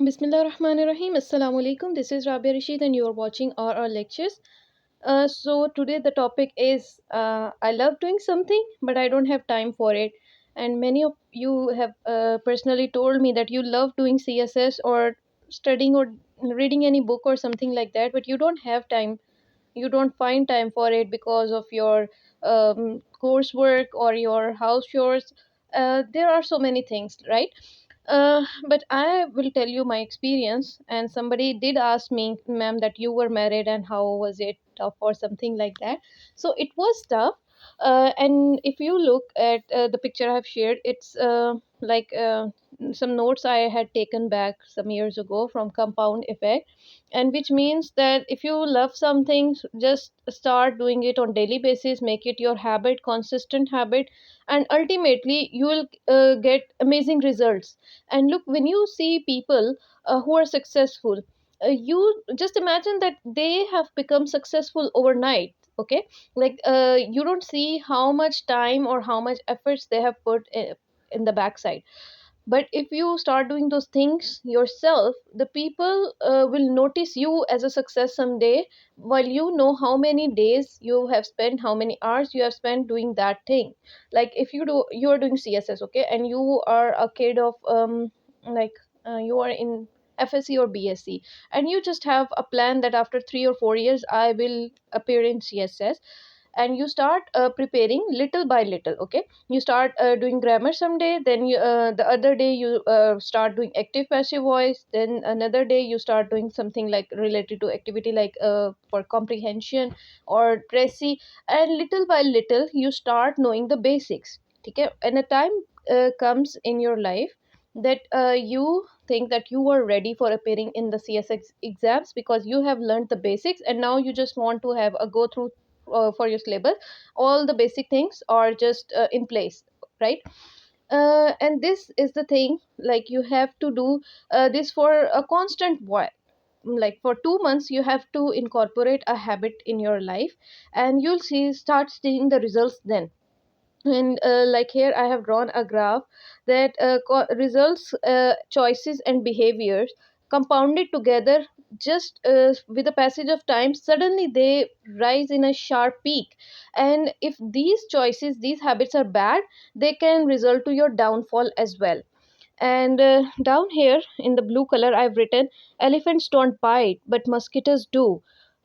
Bismillah Rahmanir Rahim. Assalamu alaikum. This is Rabia Rasheed, and you are watching our lectures. So, today the topic is I love doing something, but I don't have time for it. And many of you have personally told me that you love doing CSS or studying or reading any book or something like that, but you don't have time. You don't find time for it because of your coursework or your house chores. There are so many things, right? But I will tell you my experience. And somebody did ask me, ma'am, that you were married and how was it tough or something like that. So it was tough. And if you look at the picture I have shared, it's like some notes I had taken back some years ago from Compound Effect, and which means that if you love something, just start doing it on daily basis, make it your habit, consistent habit, and ultimately you will get amazing results. And look, when you see people who are successful, you just imagine that they have become successful overnight. Okay, like you don't see how much time or how much efforts they have put in the backside. But if you start doing those things yourself, the people will notice you as a success someday, while you know how many days you have spent, how many hours you have spent doing that thing. Like if you are doing CSS, okay, and you are a kid of like you are in FSC or BSc, and you just have a plan that after 3 or 4 years I will appear in CSS, and you start preparing little by little. Okay, you start doing grammar someday, then the other day you start doing active passive voice, then another day you start doing something like related to activity like for comprehension or Tracy, and little by little you start knowing the basics. Okay, and a time comes in your life that you think that you are ready for appearing in the CSX exams because you have learned the basics, and now you just want to have a go through for your syllabus. All the basic things are just in place, right? And this is the thing, like you have to do this for a constant while. Like for 2 months you have to incorporate a habit in your life, and you'll see start seeing the results then. And like here I have drawn a graph that results, choices and behaviors compounded together, just with the passage of time suddenly they rise in a sharp peak. And if these choices, these habits are bad, they can result to your downfall as well. And down here in the blue color, I've written elephants don't bite, but mosquitoes do.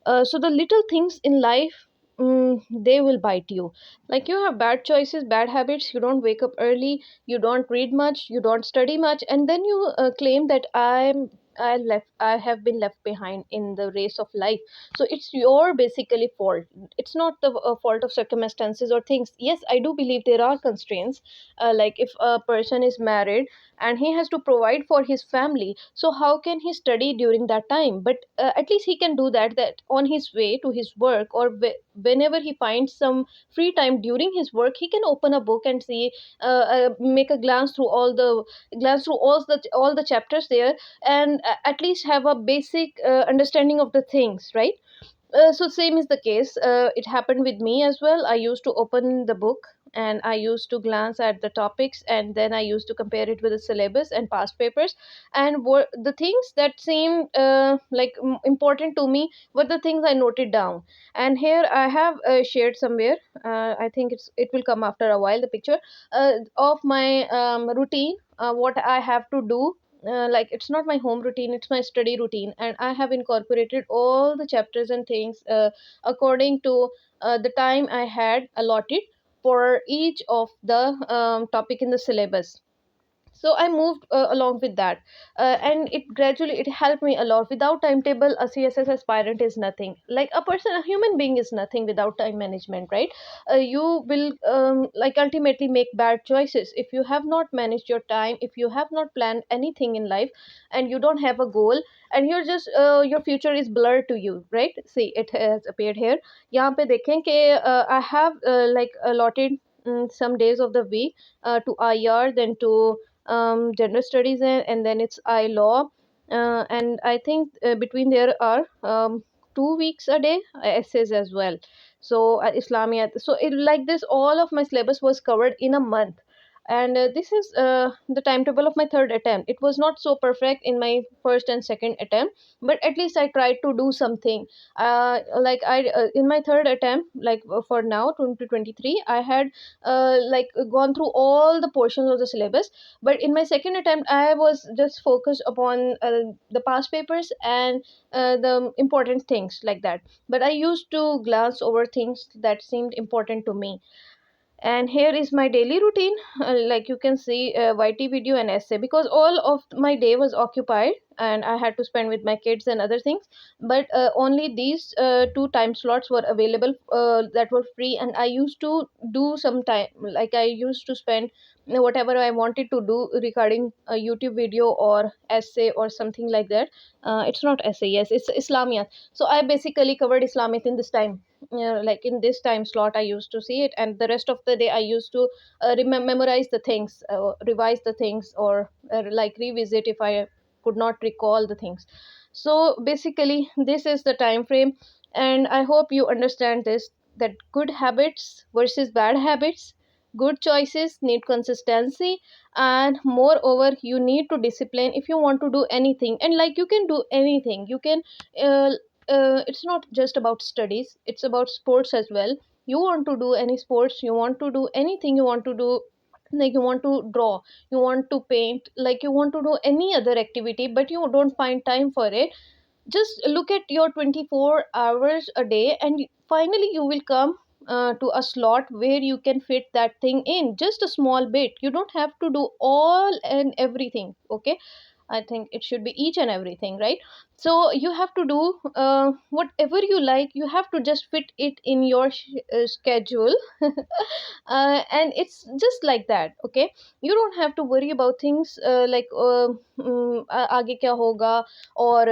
So the little things in life, they will bite you. Like you have bad choices, bad habits, you don't wake up early, you don't read much, you don't study much, and then you claim that I have been left behind in the race of life. So it's your basically fault. It's not the fault of circumstances or things. Yes, I do believe there are constraints. Like if a person is married and he has to provide for his family, so how can he study during that time? But at least he can do that on his way to his work, or whenever he finds some free time during his work, he can open a book and see, make a glance through all the chapters there, and at least have a basic understanding of the things, right? So same is the case. It happened with me as well. I used to open the book and I used to glance at the topics, and then I used to compare it with the syllabus and past papers. And what the things that seemed important to me were the things I noted down. And here I have shared somewhere. I think it will come after a while. The picture of my routine, what I have to do. Like it's not my home routine, it's my study routine, and I have incorporated all the chapters and things according to the time I had allotted for each of the topic in the syllabus. So I moved along with that, and it gradually it helped me a lot. Without timetable, a CSS aspirant is nothing. Like a person, a human being is nothing without time management, right? You will like ultimately make bad choices if you have not managed your time, if you have not planned anything in life, and you don't have a goal, and you're just your future is blurred to you, right? See, it has appeared here. यहाँ पे देखें कि I have like allotted some days of the week to IR, then to gender studies, and then it's I law, and I think between there are 2 weeks a day essays as well. So Islamiyat, so it like this all of my syllabus was covered in a month. And this is the timetable of my third attempt. It was not so perfect in my first and second attempt, but at least I tried to do something. Like I in my third attempt, like for now 2023, I had like gone through all the portions of the syllabus. But in my second attempt, I was just focused upon the past papers and the important things like that. But I used to glance over things that seemed important to me. And here is my daily routine. Like you can see, YT video and essay, because all of my day was occupied and I had to spend with my kids and other things. But only these two time slots were available that were free, and I used to do some time, like I used to spend whatever I wanted to do regarding a YouTube video or essay or something like that. It's not essay, yes, it's Islamiyat. So I basically covered Islamiyat in this time. Like in this time slot I used to see it, and the rest of the day I used to memorize the things, revise the things, or like revisit if I could not recall the things. So basically this is the time frame, and I hope you understand this, that good habits versus bad habits, good choices need consistency, and moreover you need to discipline if you want to do anything. And like you can do anything, you can uh, it's not just about studies, it's about sports as well. You want to do any sports, you want to do anything, you want to do, like you want to draw, you want to paint, like you want to do any other activity but you don't find time for it. Just look at your 24 hours a day, and finally you will come to a slot where you can fit that thing in just a small bit. You don't have to do all and everything, okay? I think it should be each and everything, right? So you have to do whatever you like. You have to just fit it in your schedule. And it's just like that, okay? You don't have to worry about things like आगे क्या होगा, और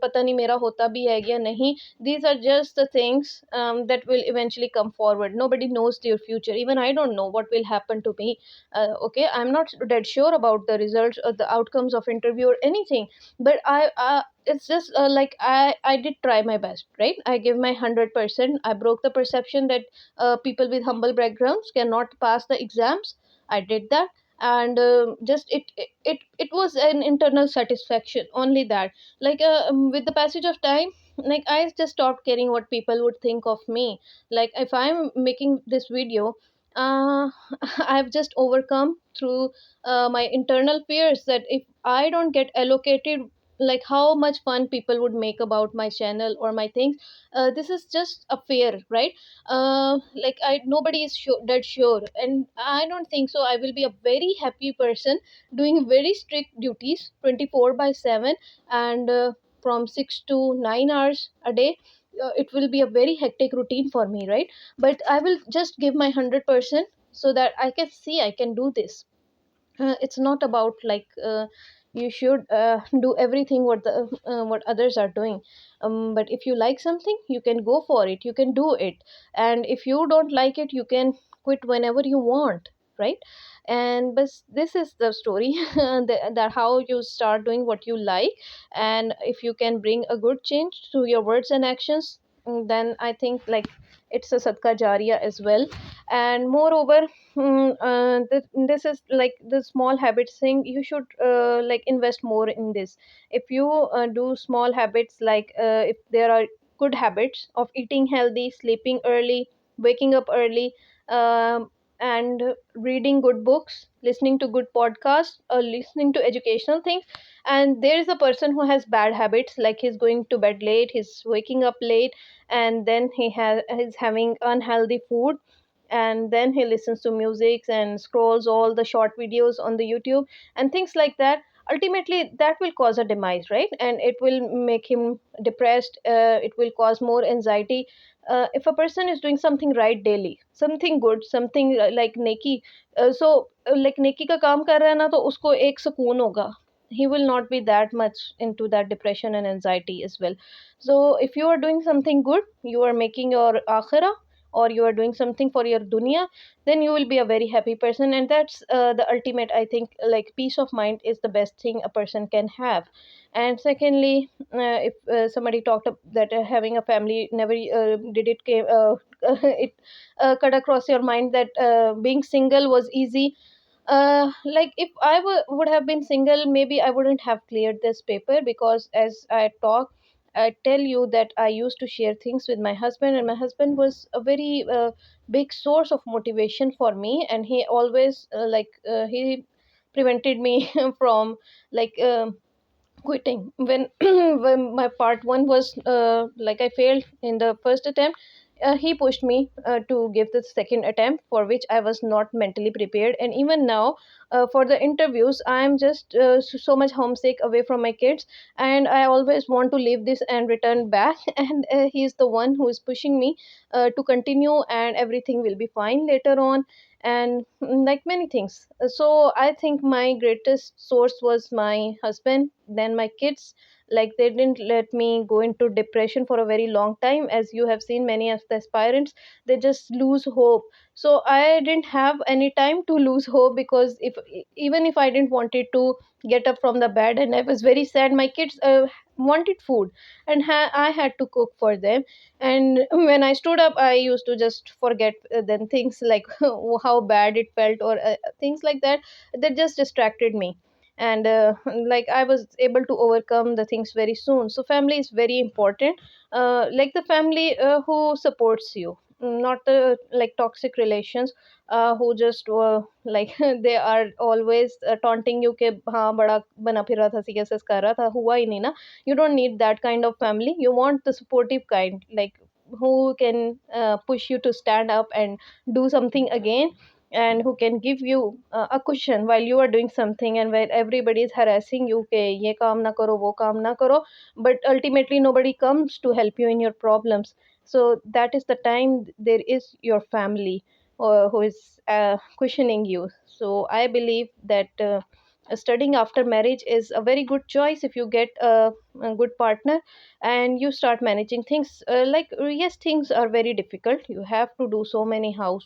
पता नहीं मेरा होता भी है या नहीं. These are just the things that will eventually come forward. Nobody knows your future. Even I don't know what will happen to me. Okay, I'm not dead sure about the results or the outcomes of interview or anything. But I it's just like I did try my best, right? I gave my 100%. I broke the perception that people with humble backgrounds cannot pass the exams. I did that. And just it was an internal satisfaction, only that. Like with the passage of time, like I just stopped caring what people would think of me. Like if I'm making this video, uh, I've just overcome through my internal fears that if I don't get allocated, like how much fun people would make about my channel or my things. This is just a fear, right? Like I nobody is sure, dead sure, and I don't think so I will be a very happy person doing very strict duties 24 by 7, and from 6 to 9 hours a day. It will be a very hectic routine for me, right? But I will just give my 100% so that I can see I can do this. It's not about like you should do everything what the what others are doing. But if you like something, you can go for it, you can do it. And if you don't like it, you can quit whenever you want, right? And but this is the story that how you start doing what you like. And if you can bring a good change to your words and actions, then I think like it's a sadka jariya as well. And moreover, this is like the small habits thing. You should like invest more in this. If you do small habits, like if there are good habits of eating healthy, sleeping early, waking up early, and reading good books, listening to good podcasts, or listening to educational things. And there is a person who has bad habits, like he's going to bed late, he's waking up late, and then he's having unhealthy food, and then he listens to music and scrolls all the short videos on the YouTube and things like that. Ultimately that will cause a demise, right? And it will make him depressed. It will cause more anxiety. If a person is doing something right daily, something good, something like neki, like neki ka kaam kar raha hai na, to usko ek sukoon hoga. He will not be that much into that depression and anxiety as well. So if you are doing something good, you are making your akhirah, or you are doing something for your dunya, then you will be a very happy person. And that's the ultimate, I think, like peace of mind is the best thing a person can have. And secondly, if somebody talked that having a family never did it came it cut across your mind that being single was easy. Like if would have been single, maybe I wouldn't have cleared this paper, because as I tell you that I used to share things with my husband, and my husband was a very big source of motivation for me, and he always he prevented me from like quitting when when my part one was like I failed in the first attempt. He pushed me to give the second attempt, for which I was not mentally prepared. And even now, for the interviews, I am just so much homesick away from my kids, and I always want to leave this and return back. And he is the one who is pushing me to continue, and everything will be fine later on. And like many things. So I think my greatest source was my husband, then my kids. Like they didn't let me go into depression for a very long time. As you have seen, many of the aspirants, they just lose hope. So I didn't have any time to lose hope, because if even if I didn't wanted to get up from the bed and I was very sad, my kids wanted food, and I had to cook for them. And when I stood up, I used to just forget then things like how bad it felt, or things like that, that just distracted me. And like I was able to overcome the things very soon. So family is very important, like the family who supports you, not the like toxic relations who just like they are always taunting you ke हाँ बड़ा बना फिर रहा था CSS कर रहा था हुआ ही नहीं ना. You don't need that kind of family. You want the supportive kind, like who can push you to stand up and do something again, and who can give you a cushion while you are doing something, and where everybody is harassing you ke ye kaam na karo wo kaam na karo, but ultimately nobody comes to help you in your problems. So that is the time there is your family who is cushioning you. So I believe that studying after marriage is a very good choice if you get a good partner and you start managing things. Yes, things are very difficult. You have to do so many house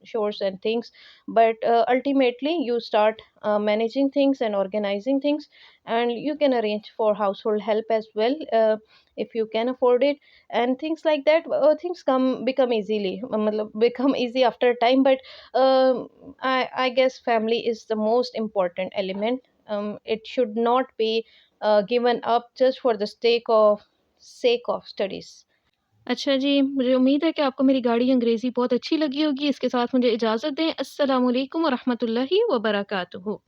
chores and things, but ultimately you start managing things and organizing things, and you can arrange for household help as well, if you can afford it, and things like that. Things come become easily become easy after a time. But I guess family is the most important element. It should not be given up just for the sake of studies. अच्छा जी, मुझे उम्मीद है कि आपको मेरी गाढ़ी अंग्रेज़ी बहुत अच्छी लगी होगी। इसके साथ मुझे इजाज़त दें। अस्सलामु अलैकुम व रहमतुल्लाहि व बरकातुहू।